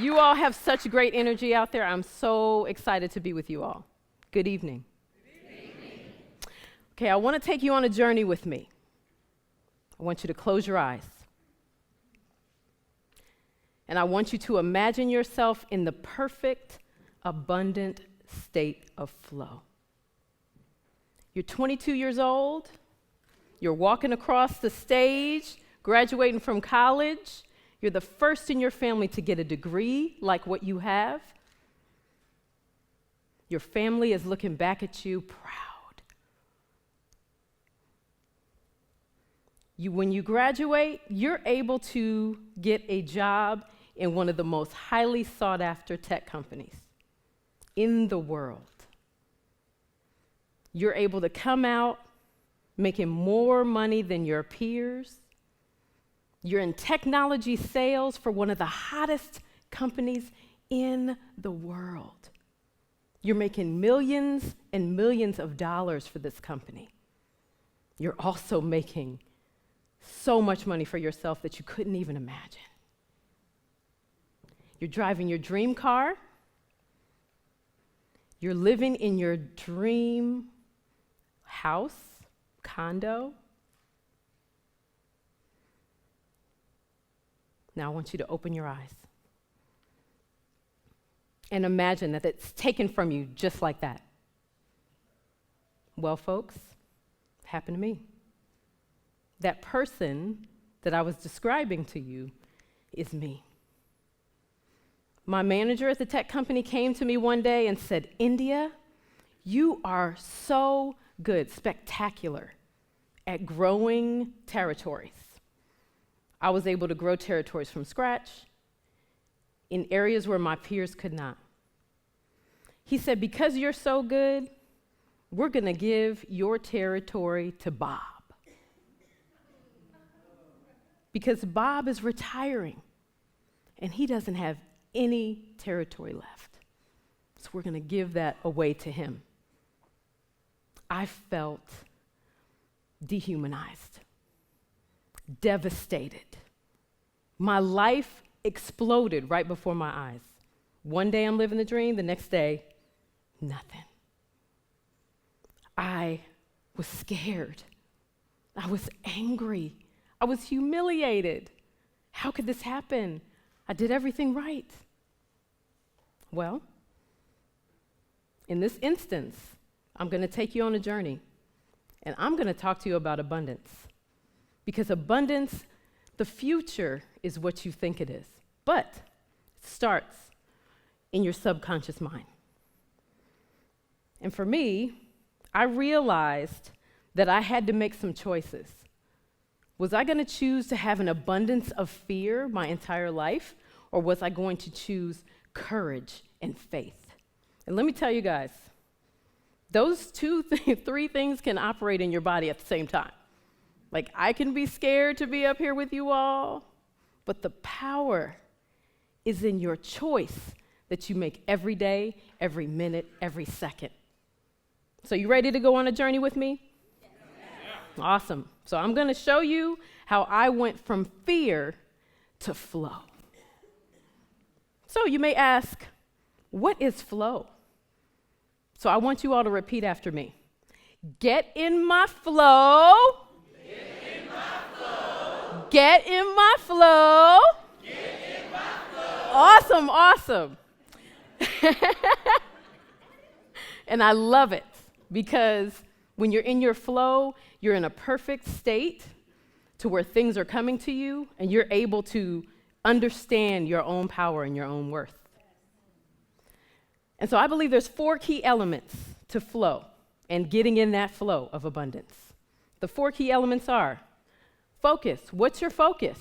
You all have such great energy out there. I'm so excited to be with you all. Good evening. Good evening. Okay, I want to take you on a journey with me. I want you to close your eyes. And I want you to imagine yourself in the perfect, abundant state of flow. You're 22 years old. You're walking across the stage, graduating from college. You're the first in your family to get a degree like what you have. Your family is looking back at you proud. When you graduate, you're able to get a job in one of the most highly sought after tech companies in the world. You're able to come out making more money than your peers. You're in technology sales for one of the hottest companies in the world. You're making millions and millions of dollars for this company. You're also making so much money for yourself that you couldn't even imagine. You're driving your dream car. You're living in your dream house, condo. Now I want you to open your eyes and imagine that it's taken from you just like that. Well, folks, it happened to me. That person that I was describing to you is me. My manager at the tech company came to me one day and said, "Indea, you are so good, spectacular at growing territories." I was able to grow territories from scratch in areas where my peers could not. He said, "Because you're so good, we're going to give your territory to Bob. Because Bob is retiring, and he doesn't have any territory left. So we're going to give that away to him." I felt dehumanized, devastated. My life exploded right before my eyes. One day I'm living the dream, the next day, nothing. I was scared. I was angry. I was humiliated. How could this happen? I did everything right. Well, in this instance, I'm going to take you on a journey, and I'm going to talk to you about abundance. Because abundance, the future is what you think it is, but it starts in your subconscious mind. And for me, I realized that I had to make some choices. Was I going to choose to have an abundance of fear my entire life, or was I going to choose courage and faith? And let me tell you guys, those three things can operate in your body at the same time. Like, I can be scared to be up here with you all, but the power is in your choice that you make every day, every minute, every second. So you ready to go on a journey with me? Yeah. Awesome. So I'm going to show you how I went from fear to flow. So you may ask, what is flow? So I want you all to repeat after me. Get in my flow. Get in my flow. Get in my flow. Get in my flow. Awesome, awesome. And I love it because when you're in your flow, you're in a perfect state to where things are coming to you and you're able to understand your own power and your own worth. And so I believe there's 4 key elements to flow and getting in that flow of abundance. The 4 key elements are focus. What's your focus?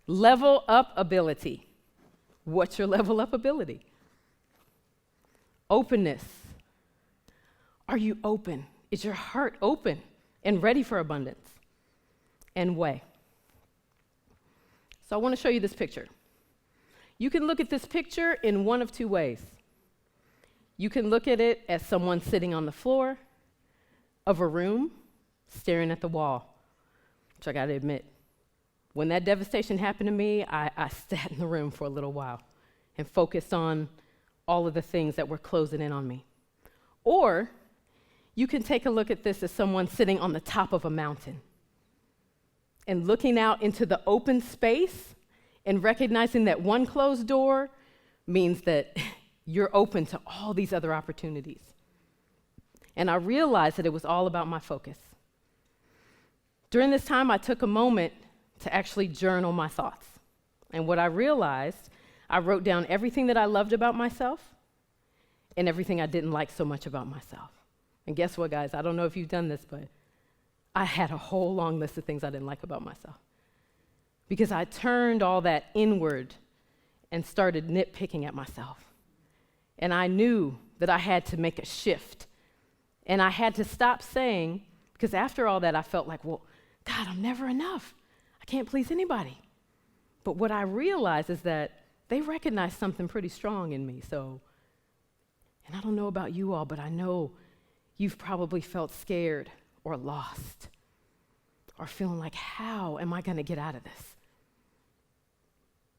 Level up ability. What's your level up ability? Openness. Are you open? Is your heart open and ready for abundance? And way. So I want to show you this picture. You can look at this picture in one of 2 ways. You can look at it as someone sitting on the floor of a room, staring at the wall, which I got to admit, when that devastation happened to me, I sat in the room for a little while and focused on all of the things that were closing in on me. Or you can take a look at this as someone sitting on the top of a mountain and looking out into the open space and recognizing that one closed door means that you're open to all these other opportunities. And I realized that it was all about my focus. During this time, I took a moment to actually journal my thoughts. And what I realized, I wrote down everything that I loved about myself and everything I didn't like so much about myself. And guess what, guys? I don't know if you've done this, but I had a whole long list of things I didn't like about myself. Because I turned all that inward and started nitpicking at myself. And I knew that I had to make a shift. And I had to stop saying, because after all that, I felt like, well, God, I'm never enough. I can't please anybody. But what I realized is that they recognize something pretty strong in me. So, and I don't know about you all, but I know you've probably felt scared or lost or feeling like, how am I going to get out of this?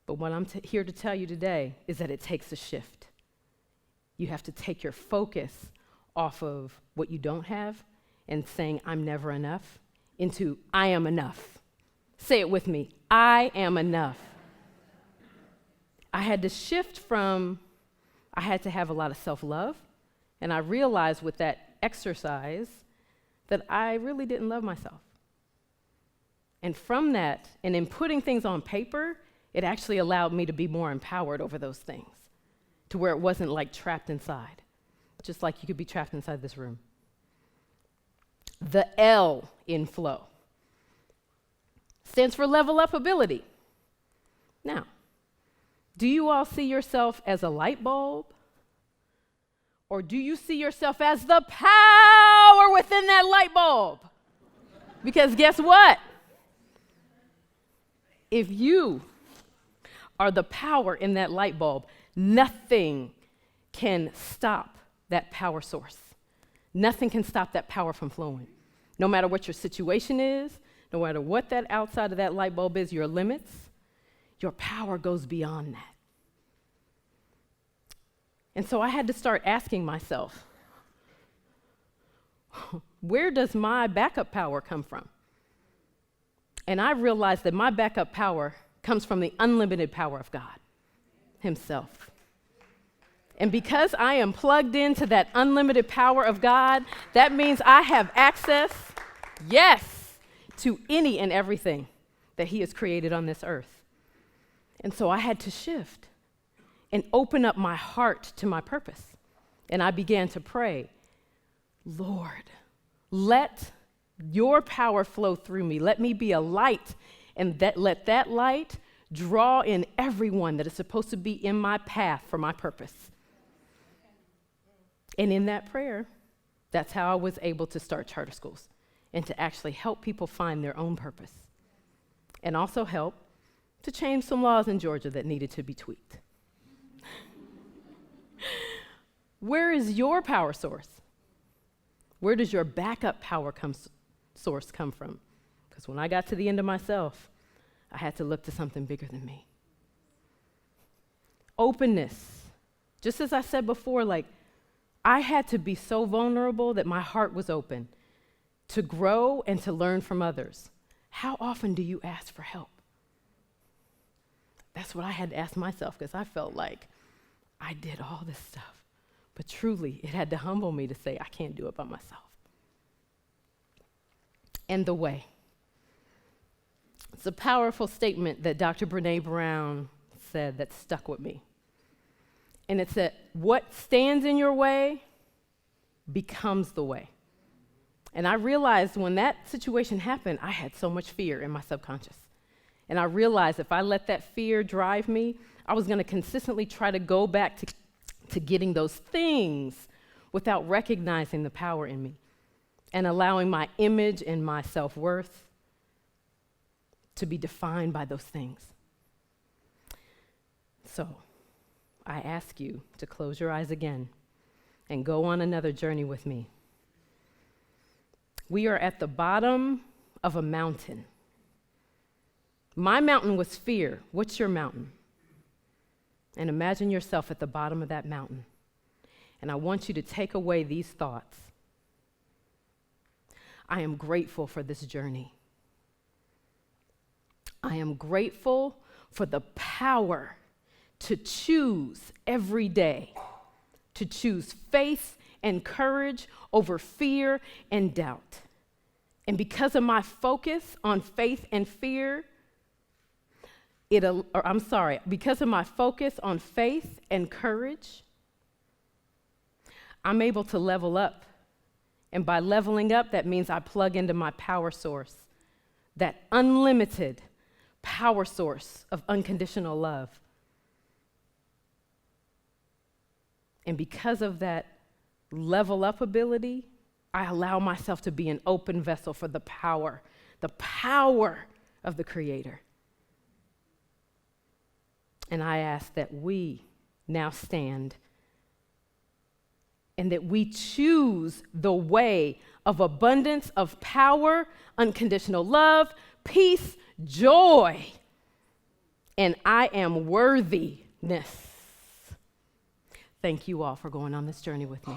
But what I'm here to tell you today is that it takes a shift. You have to take your focus off of what you don't have and saying, I'm never enough, into I am enough. Say it with me, I am enough. I had to shift from, I had to have a lot of self-love, and I realized with that exercise that I really didn't love myself. And from that, and in putting things on paper, it actually allowed me to be more empowered over those things, to where it wasn't like trapped inside, just like you could be trapped inside this room. The L in flow stands for level up ability. Now, do you all see yourself as a light bulb? Or do you see yourself as the power within that light bulb? Because guess what? If you are the power in that light bulb, nothing can stop that power source. Nothing can stop that power from flowing. No matter what your situation is, no matter what that outside of that light bulb is, your limits, your power goes beyond that. And so I had to start asking myself, where does my backup power come from? And I realized that my backup power comes from the unlimited power of God Himself. And because I am plugged into that unlimited power of God, that means I have access, yes, to any and everything that He has created on this earth. And so I had to shift and open up my heart to my purpose. And I began to pray, Lord, let your power flow through me. Let me be a light, and let that light draw in everyone that is supposed to be in my path for my purpose. And in that prayer, that's how I was able to start charter schools and to actually help people find their own purpose, and also help to change some laws in Georgia that needed to be tweaked. Where is your power source? Where does your backup power source come from? Because when I got to the end of myself, I had to look to something bigger than me. Openness. Just as I said before, like, I had to be so vulnerable that my heart was open to grow and to learn from others. How often do you ask for help? That's what I had to ask myself, because I felt like I did all this stuff. But truly, it had to humble me to say, I can't do it by myself. And the way. It's a powerful statement that Dr. Brené Brown said that stuck with me. And it's that what stands in your way becomes the way. And I realized when that situation happened, I had so much fear in my subconscious. And I realized if I let that fear drive me, I was going to consistently try to go back to getting those things without recognizing the power in me and allowing my image and my self-worth to be defined by those things. So I ask you to close your eyes again and go on another journey with me. We are at the bottom of a mountain. My mountain was fear. What's your mountain? And imagine yourself at the bottom of that mountain. And I want you to take away these thoughts. I am grateful for this journey. I am grateful for the power to choose every day, to choose faith and courage over fear and doubt. And because of my focus on faith and fear, because of my focus on faith and courage, I'm able to level up. And by leveling up, that means I plug into my power source, that unlimited power source of unconditional love. And because of that level up ability, I allow myself to be an open vessel for the power of the Creator. And I ask that we now stand and that we choose the way of abundance, of power, unconditional love, peace, joy, and I am worthiness. Thank you all for going on this journey with me.